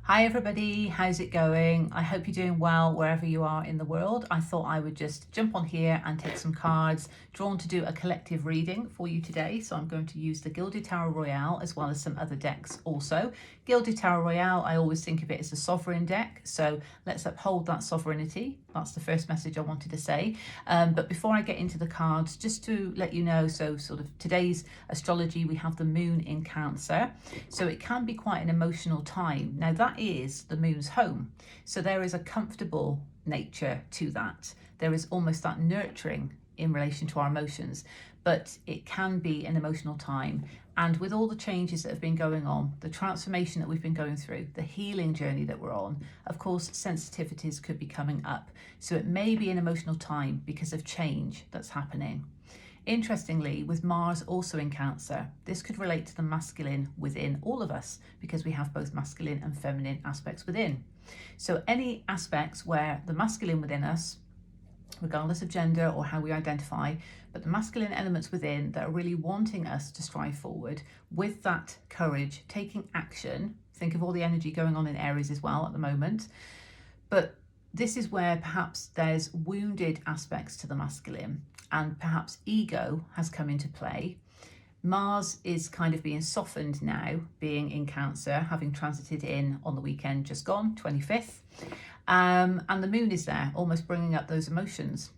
Hi everybody, how's it going? I hope you're doing well wherever you are in the world. I thought I would just jump on here and take some cards drawn to do a collective reading for you today. So I'm going to use the Gilded Tarot Royale as well as some other decks also. Gilded Tarot Royale, I always think of it as a sovereign deck, so let's uphold that sovereignty. That's the first message I wanted to say. But before I get into the cards, just to let you know, so sort of today's astrology, we have the moon in Cancer. So it can be quite an emotional time. Now that is the moon's home. So there is a comfortable nature to that. There is almost that nurturing in relation to our emotions, but it can be an emotional time. And with all the changes that have been going on, the transformation that we've been going through, the healing journey that we're on, of course, sensitivities could be coming up. So it may be an emotional time because of change that's happening. Interestingly, with Mars also in Cancer, this could relate to the masculine within all of us because we have both masculine and feminine aspects within. So any aspects where the masculine within us, regardless of gender or how we identify, but the masculine elements within that are really wanting us to strive forward with that courage, taking action. Think of all the energy going on in Aries as well at the moment. But this is where perhaps there's wounded aspects to the masculine and perhaps ego has come into play. Mars is kind of being softened now, being in Cancer, having transited in on the weekend just gone, 25th. And the moon is there, almost bringing up those emotions.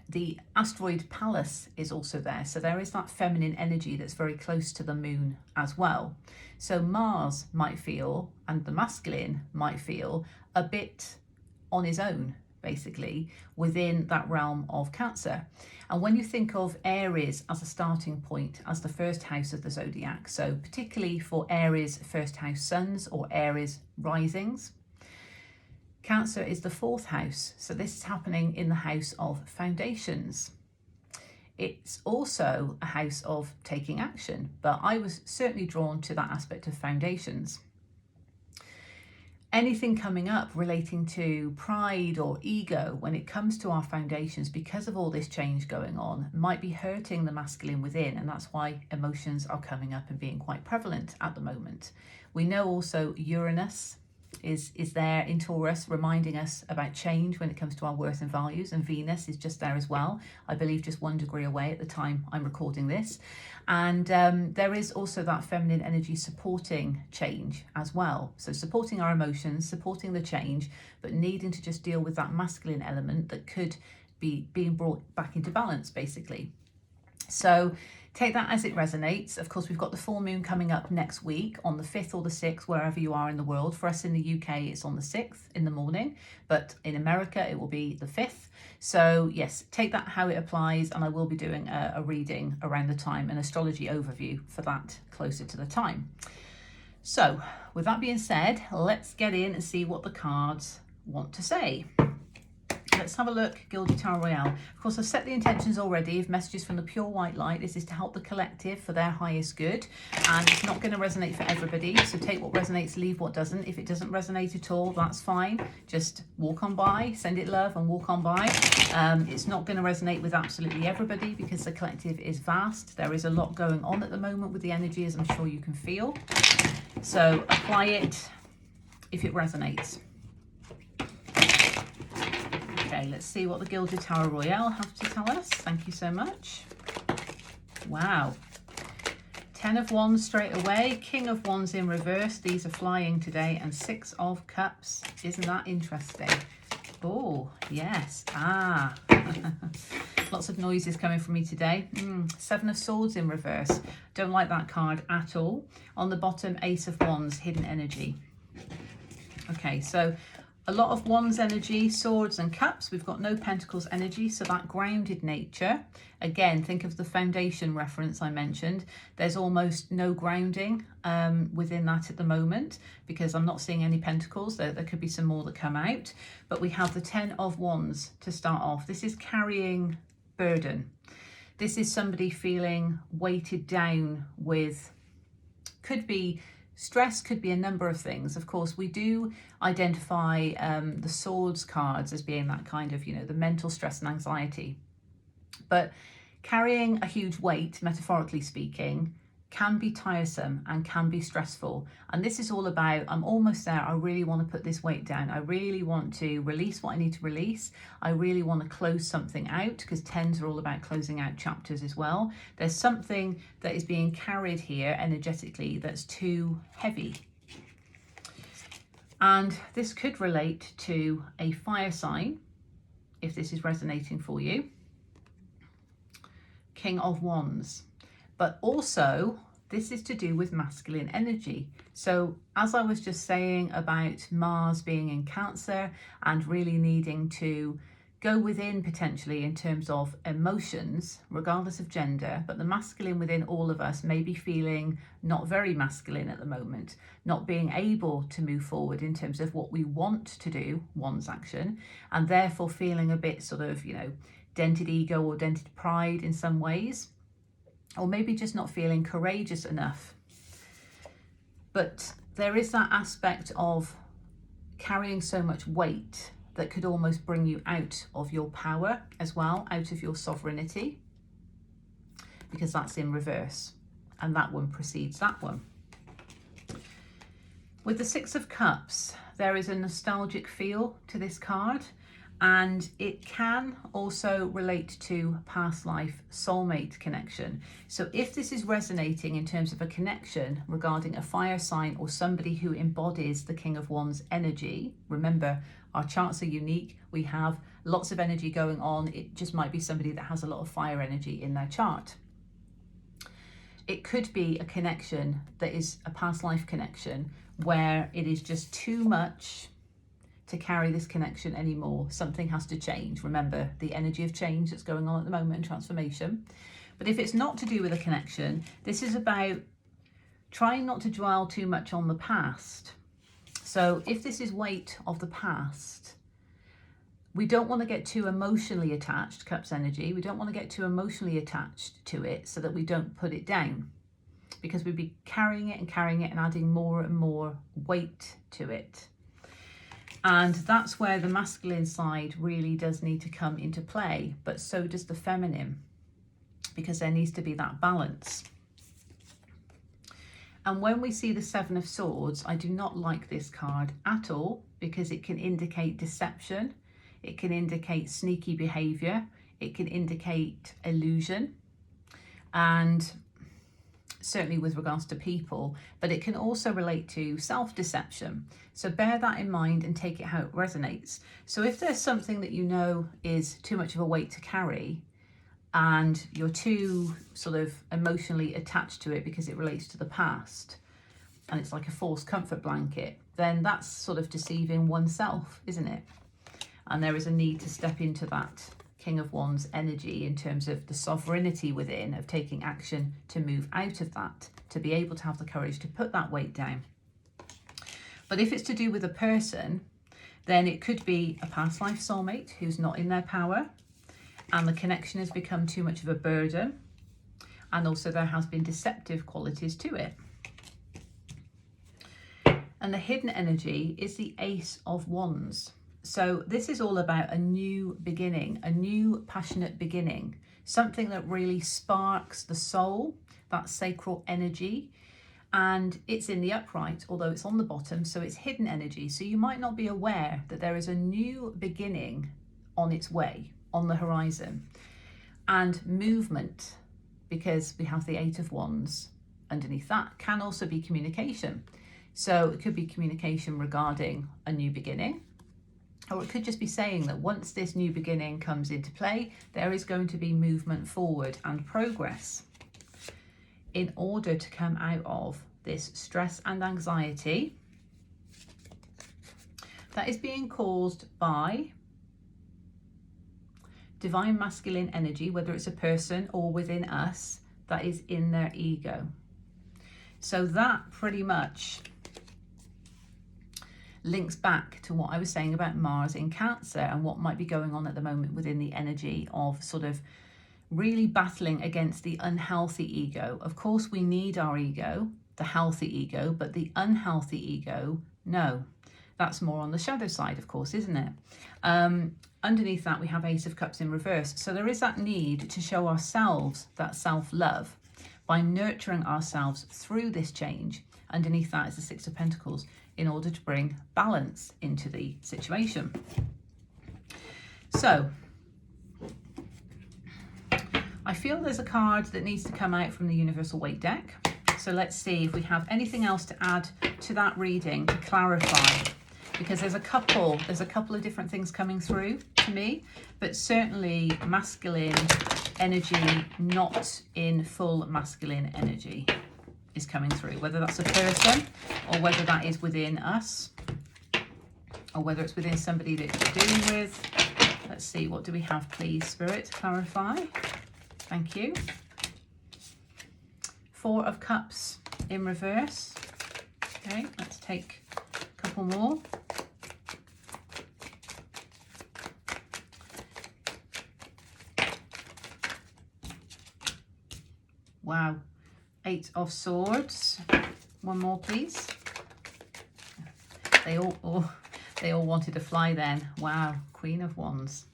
The asteroid Pallas is also there, so there is that feminine energy that's very close to the moon as well. So Mars might feel, and the masculine might feel, a bit on his own, basically, within that realm of Cancer. And when you think of Aries as a starting point, as the first house of the zodiac, so particularly for Aries first house suns or Aries risings, Cancer is the fourth house, so this is happening in the house of foundations. It's also a house of taking action, but I was certainly drawn to that aspect of foundations. Anything coming up relating to pride or ego when it comes to our foundations because of all this change going on might be hurting the masculine within, and that's why emotions are coming up and being quite prevalent at the moment. We know also Uranus is there in Taurus, reminding us about change when it comes to our worth and values, and Venus is just there as well, I believe just 1 degree away at the time I'm recording this. And there is also that feminine energy supporting change as well, so supporting our emotions, supporting the change, but needing to just deal with that masculine element that could be being brought back into balance, basically. So take that as it resonates. Of course, we've got the full moon coming up next week on the 5th or the 6th, wherever you are in the world. For us in the UK, it's on the 6th in the morning, but in America, it will be the 5th. So yes, take that how it applies, and I will be doing a reading around the time, an astrology overview for that closer to the time. So with that being said, let's get in and see what the cards want to say. Let's have a look, Gilded Tarot Royale. Of course, I've set the intentions already of messages from the pure white light. This is to help the collective for their highest good. And it's not going to resonate for everybody. So take what resonates, leave what doesn't. If it doesn't resonate at all, that's fine. Just walk on by, send it love and walk on by. It's not going to resonate with absolutely everybody because the collective is vast. There is a lot going on at the moment with the energy, as I'm sure you can feel. So apply it if it resonates. Okay, let's see what the Gilded Tarot Royale have to tell us. Thank you so much. Wow. 10 of Wands straight away. King of Wands in reverse. These are flying today. And 6 of Cups. Isn't that interesting? Oh, yes. Ah. Lots of noises coming from me today. 7 of Swords in reverse. Don't like that card at all. On the bottom, Ace of Wands, hidden energy. Okay, so a lot of Wands energy, Swords and Cups. We've got no Pentacles energy, so that grounded nature. Again, think of the foundation reference I mentioned. There's almost no grounding within that at the moment because I'm not seeing any Pentacles. There could be some more that come out. But we have the 10 of Wands to start off. This is carrying burden. This is somebody feeling weighted down with, could be stress, could be a number of things. Of course, we do identify the Swords cards as being that kind of, the mental stress and anxiety. But carrying a huge weight, metaphorically speaking, can be tiresome and can be stressful. And this is all about, I'm almost there, I really want to put this weight down. I really want to release what I need to release. I really want to close something out, because 10s are all about closing out chapters as well. There's something that is being carried here energetically that's too heavy. And this could relate to a fire sign, if this is resonating for you. King of Wands. But also, this is to do with masculine energy. So as I was just saying about Mars being in Cancer and really needing to go within potentially in terms of emotions, regardless of gender, but the masculine within all of us may be feeling not very masculine at the moment, not being able to move forward in terms of what we want to do, one's action, and therefore feeling a bit sort of, you know, dented ego or dented pride in some ways. Or maybe just not feeling courageous enough. But there is that aspect of carrying so much weight that could almost bring you out of your power as well, out of your sovereignty, because that's in reverse, and that one precedes that one. With the Six of Cups, there is a nostalgic feel to this card, and it can also relate to past life soulmate connection. So if this is resonating in terms of a connection regarding a fire sign or somebody who embodies the King of Wands energy, remember our charts are unique, we have lots of energy going on, it just might be somebody that has a lot of fire energy in their chart. It could be a connection that is a past life connection where it is just too much to carry this connection anymore. Something has to change. Remember the energy of change that's going on at the moment and transformation. But if it's not to do with a connection, this is about trying not to dwell too much on the past. So if this is weight of the past, we don't want to get too emotionally attached, Cups energy. We don't want to get too emotionally attached to it so that we don't put it down, because we'd be carrying it and adding more and more weight to it. And that's where the masculine side really does need to come into play, but so does the feminine, because there needs to be that balance. And when we see the Seven of Swords, I do not like this card at all, because it can indicate deception, it can indicate sneaky behavior, it can indicate illusion, and certainly with regards to people, but it can also relate to self-deception. So bear that in mind and take it how it resonates. So if there's something that you know is too much of a weight to carry, and you're too sort of emotionally attached to it because it relates to the past, and it's like a false comfort blanket, then that's sort of deceiving oneself, isn't it? And there is a need to step into that King of Wands energy in terms of the sovereignty within, of taking action to move out of that, to be able to have the courage to put that weight down. But if it's to do with a person, then it could be a past life soulmate who's not in their power, and the connection has become too much of a burden, and also there has been deceptive qualities to it. And the hidden energy is the Ace of Wands. So this is all about a new beginning, a new passionate beginning, something that really sparks the soul, that sacral energy. And it's in the upright, although it's on the bottom, so it's hidden energy. So you might not be aware that there is a new beginning on its way, on the horizon. And movement, because we have the Eight of Wands underneath that, can also be communication. So it could be communication regarding a new beginning, or it could just be saying that once this new beginning comes into play, there is going to be movement forward and progress in order to come out of this stress and anxiety that is being caused by divine masculine energy, whether it's a person or within us, that is in their ego. So that pretty much links back to what I was saying about Mars in Cancer and what might be going on at the moment within the energy of sort of really battling against the unhealthy ego. Of course, we need our ego, the healthy ego, but the unhealthy ego, no. That's more on the shadow side, of course, isn't it? Underneath that, we have Ace of Cups in reverse. So there is that need to show ourselves that self-love, by nurturing ourselves through this change. Underneath that is the Six of Pentacles, in order to bring balance into the situation. So I feel there's a card that needs to come out from the Universal Weight deck. So let's see if we have anything else to add to that reading to clarify, because there's a couple of different things coming through to me, but certainly masculine energy, not in full masculine energy, is coming through, whether that's a person or whether that is within us or whether it's within somebody that you're dealing with. Let's see, what do we have, please, Spirit? Clarify. Thank you. Four of Cups in reverse. Okay, let's take a couple more. Wow. Eight of Swords. One more, please. They all wanted to fly then. Wow. Queen of Wands.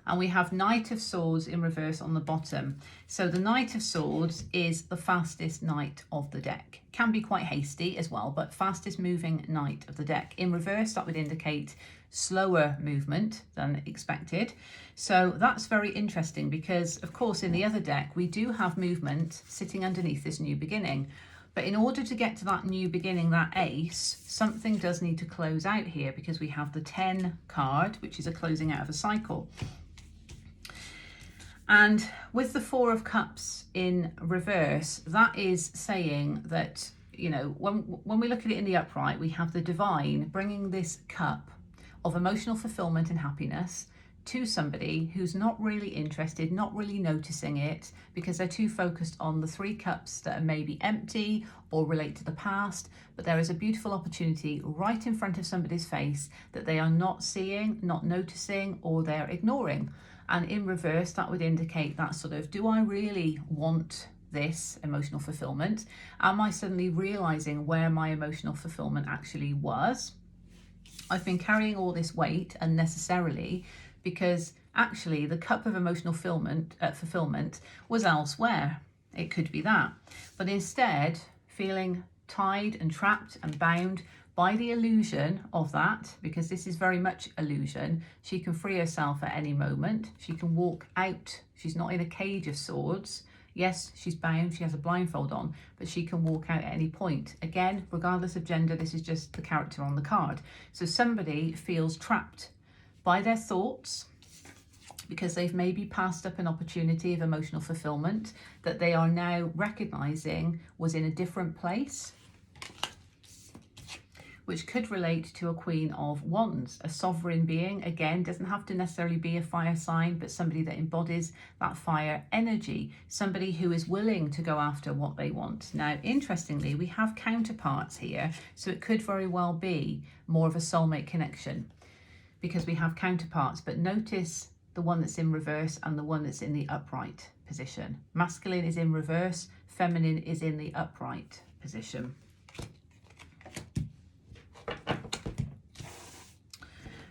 And we have Knight of Swords in reverse on the bottom. So the Knight of Swords is the fastest knight of the deck. Can be quite hasty as well, but fastest moving knight of the deck. In reverse, that would indicate slower movement than expected. So that's very interesting because, of course, in the other deck, we do have movement sitting underneath this new beginning. But in order to get to that new beginning, that ace, something does need to close out here, because we have the 10 card, which is a closing out of a cycle. And with the Four of Cups in reverse, that is saying that, you know, when we look at it in the upright, we have the divine bringing this cup of emotional fulfillment and happiness to somebody who's not really interested, not really noticing it, because they're too focused on the 3 cups that are maybe empty or relate to the past. But there is a beautiful opportunity right in front of somebody's face that they are not seeing, not noticing, or they're ignoring. And in reverse, that would indicate that sort of, do I really want this emotional fulfillment? Am I suddenly realizing where my emotional fulfillment actually was? I've been carrying all this weight unnecessarily because actually the cup of emotional fulfillment was elsewhere. It could be that. But instead, feeling tied and trapped and bound by the illusion of that, because this is very much illusion, she can free herself at any moment. She can walk out. She's not in a cage of swords. Yes, she's bound, she has a blindfold on, but she can walk out at any point. Again, regardless of gender, this is just the character on the card. So somebody feels trapped by their thoughts because they've maybe passed up an opportunity of emotional fulfillment that they are now recognizing was in a different place, which could relate to a Queen of Wands, a sovereign being. Again, doesn't have to necessarily be a fire sign, but somebody that embodies that fire energy, somebody who is willing to go after what they want. Now, interestingly, we have counterparts here, so it could very well be more of a soulmate connection because we have counterparts, but notice the one that's in reverse and the one that's in the upright position. Masculine is in reverse, feminine is in the upright position.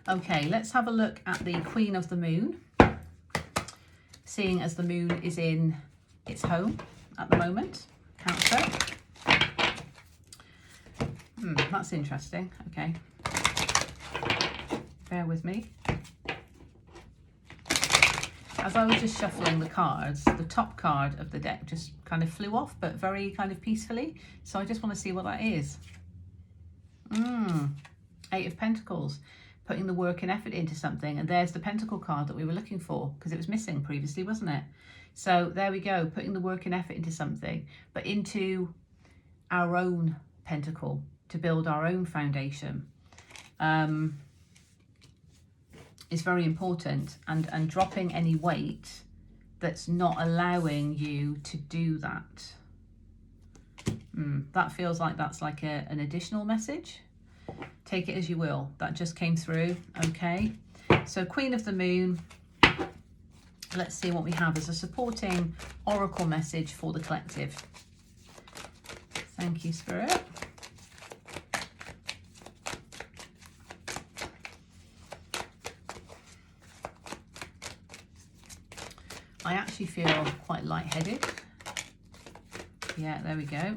Okay, let's have a look at the Queen of the Moon, seeing as the moon is in its home at the moment. Cancer. That's interesting. Okay. Bear with me. As I was just shuffling the cards, the top card of the deck just kind of flew off, but very kind of peacefully. So I just want to see what that is. Eight of Pentacles. Putting the work and effort into something, and there's the Pentacle card that we were looking for because it was missing previously, wasn't it? So there we go, putting the work and effort into something, but into our own Pentacle to build our own foundation is very important, and dropping any weight that's not allowing you to do that. That feels like that's like an additional message. Take it as you will. That just came through. Okay. So Queen of the Moon. Let's see what we have as a supporting oracle message for the collective. Thank you, Spirit. I actually feel quite lightheaded. Yeah, there we go.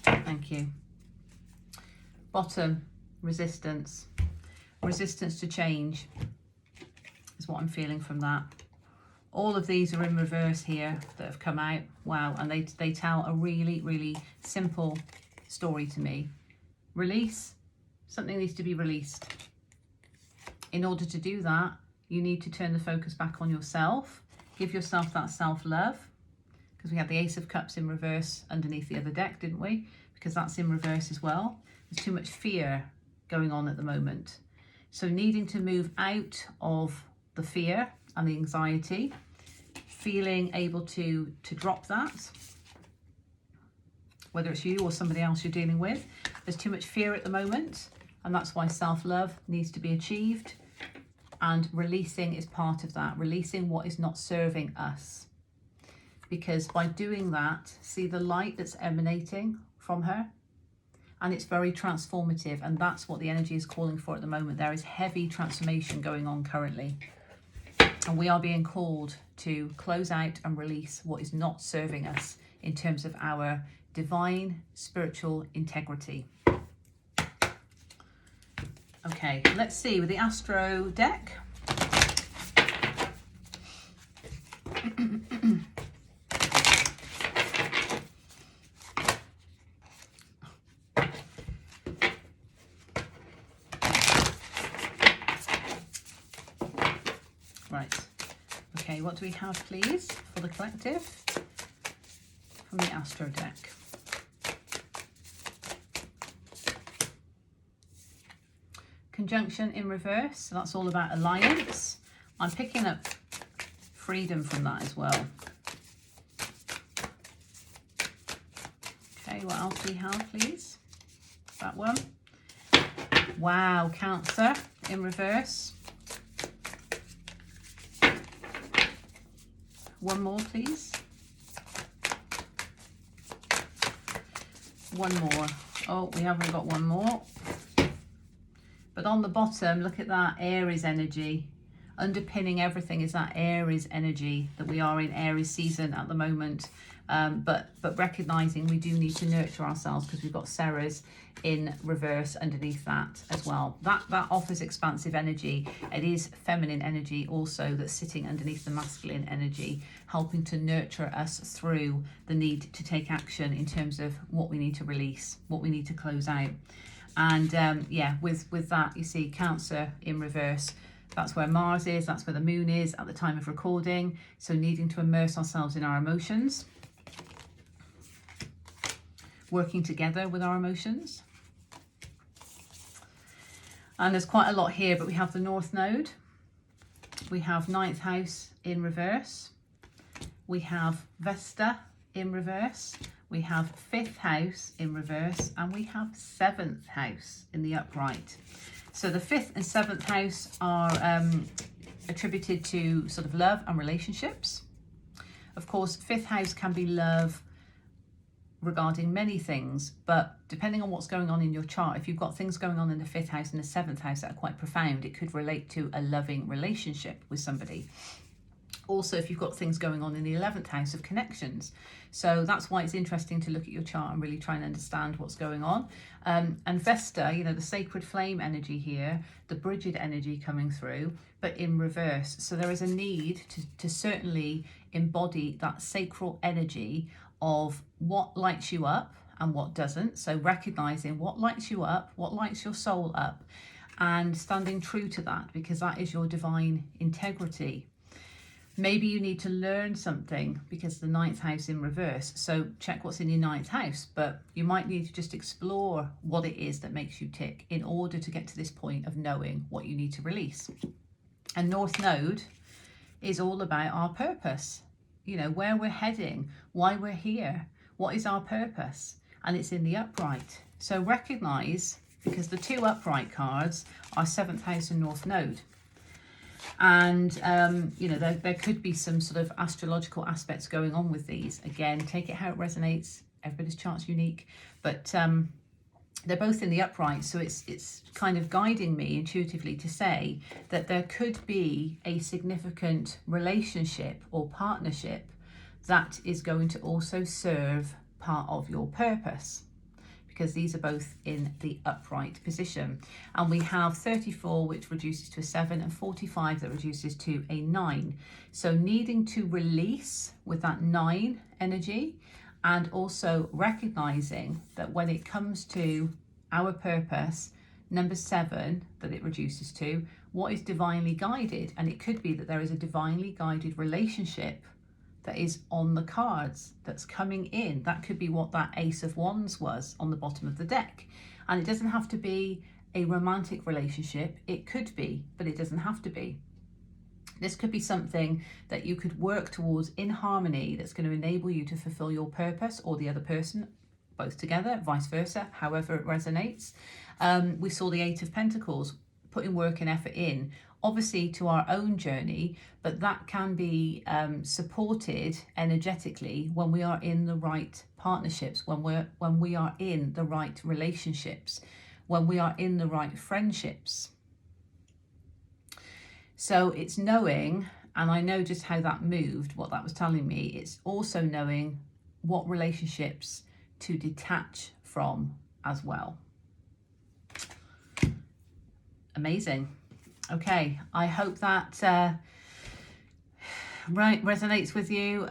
Thank you. Bottom, resistance. Resistance to change is what I'm feeling from that. All of these are in reverse here that have come out. Wow, and they tell a really, really simple story to me. Release. Something needs to be released. In order to do that, you need to turn the focus back on yourself. Give yourself that self-love, because we had the Ace of Cups in reverse underneath the other deck, didn't we? Because that's in reverse as well. There's too much fear going on at the moment. So needing to move out of the fear and the anxiety, feeling able to drop that, whether it's you or somebody else you're dealing with. There's too much fear at the moment, and that's why self-love needs to be achieved. And releasing is part of that, releasing what is not serving us. Because by doing that, see the light that's emanating from her? And it's very transformative, and that's what the energy is calling for at the moment. There is heavy transformation going on currently. And we are being called to close out and release what is not serving us in terms of our divine spiritual integrity. Okay, let's see with the Astro deck. Right, okay, what do we have, please, for the collective from the Astro deck? Conjunction in reverse, so that's all about alliance. I'm picking up freedom from that as well. Okay, what else do we have, please? That one. Wow, Cancer in reverse. One more, please. One more. Oh, we haven't got one more. But on the bottom, look at that Aries energy. Underpinning everything is that Aries energy, that we are in Aries season at the moment. But recognizing we do need to nurture ourselves, because we've got Ceres in reverse underneath that as well. That offers expansive energy. It is feminine energy also that's sitting underneath the masculine energy, helping to nurture us through the need to take action in terms of what we need to release, what we need to close out. And yeah, with that, you see Cancer in reverse. That's where Mars is, that's where the moon is at the time of recording. So needing to immerse ourselves in our emotions, working together with our emotions. And there's quite a lot here, but we have the North Node. We have 9th house in reverse. We have Vesta in reverse. We have 5th house in reverse, and we have 7th house in the upright. So the 5th and 7th house are attributed to sort of love and relationships. Of course, 5th house can be love regarding many things, but depending on what's going on in your chart, if you've got things going on in the 5th house and the 7th house that are quite profound, it could relate to a loving relationship with somebody. Also, if you've got things going on in the 11th house of connections. So that's why it's interesting to look at your chart and really try and understand what's going on. And Vesta, you know, the sacred flame energy here, the Bridget energy coming through, but in reverse. So there is a need to certainly embody that sacral energy of what lights you up and what doesn't. So recognizing what lights you up, what lights your soul up, and standing true to that, because that is your divine integrity. Maybe you need to learn something because the 9th house in reverse. So check what's in your 9th house, but you might need to just explore what it is that makes you tick in order to get to this point of knowing what you need to release. And North Node is all about our purpose, you know, where we're heading, why we're here, what is our purpose, and it's in the upright. So recognize, because the 2 upright cards are 7th house and North Node. And, you know, there could be some sort of astrological aspects going on with these. Again, take it how it resonates. Everybody's chart's unique. But they're both in the upright, so it's kind of guiding me intuitively to say that there could be a significant relationship or partnership that is going to also serve part of your purpose, because these are both in the upright position. And we have 34, which reduces to a 7, and 45 that reduces to a 9. So needing to release with that 9 energy, and also recognizing that when it comes to our purpose, number 7 that it reduces to, what is divinely guided. And it could be that there is a divinely guided relationship that is on the cards that's coming in. That could be what that Ace of Wands was on the bottom of the deck. And it doesn't have to be a romantic relationship. It could be, but it doesn't have to be. This could be something that you could work towards in harmony, that's going to enable you to fulfill your purpose, or the other person, both together, vice versa, however it resonates. We saw the 8 of Pentacles, putting work and effort in, obviously to our own journey, but that can be supported energetically when we are in the right partnerships, when we are in the right relationships, when we are in the right friendships. So it's knowing, and I know just how that moved, what that was telling me. It's also knowing what relationships to detach from as well. Amazing. Okay, I hope that resonates with you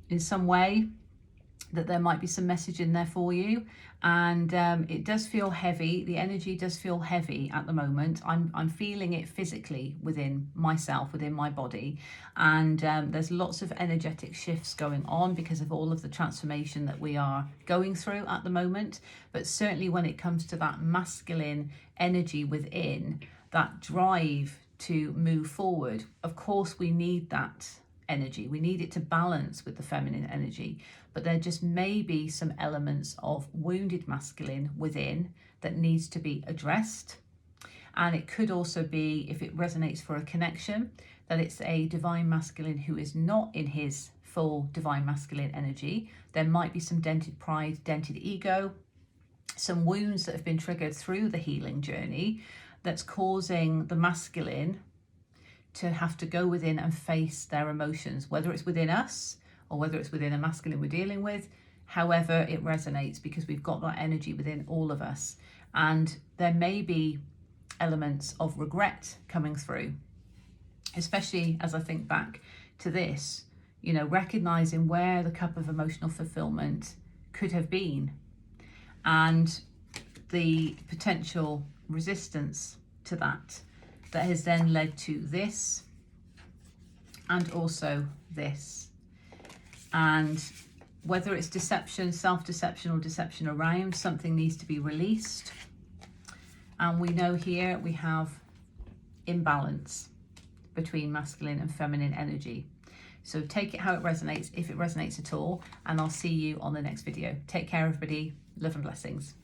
in some way, that there might be some message in there for you. And it does feel heavy. The energy does feel heavy at the moment. I'm feeling it physically within myself, within my body. And there's lots of energetic shifts going on because of all of the transformation that we are going through at the moment. But certainly when it comes to that masculine energy within, that drive to move forward, of course we need that energy. We need it to balance with the feminine energy, but there just may be some elements of wounded masculine within that needs to be addressed. And it could also be, if it resonates for a connection, that it's a divine masculine who is not in his full divine masculine energy. There might be some dented pride, dented ego, some wounds that have been triggered through the healing journey that's causing the masculine to have to go within and face their emotions, whether it's within us or whether it's within a masculine we're dealing with, however it resonates, because we've got that energy within all of us. And there may be elements of regret coming through, especially as I think back to this, you know, recognizing where the cup of emotional fulfillment could have been and the potential resistance to that has then led to this and also this. And whether it's deception, self-deception, or deception around, something needs to be released. And we know here we have imbalance between masculine and feminine energy. So take it how it resonates, if it resonates at all, and I'll see you on the next video. Take care, everybody. Love and blessings.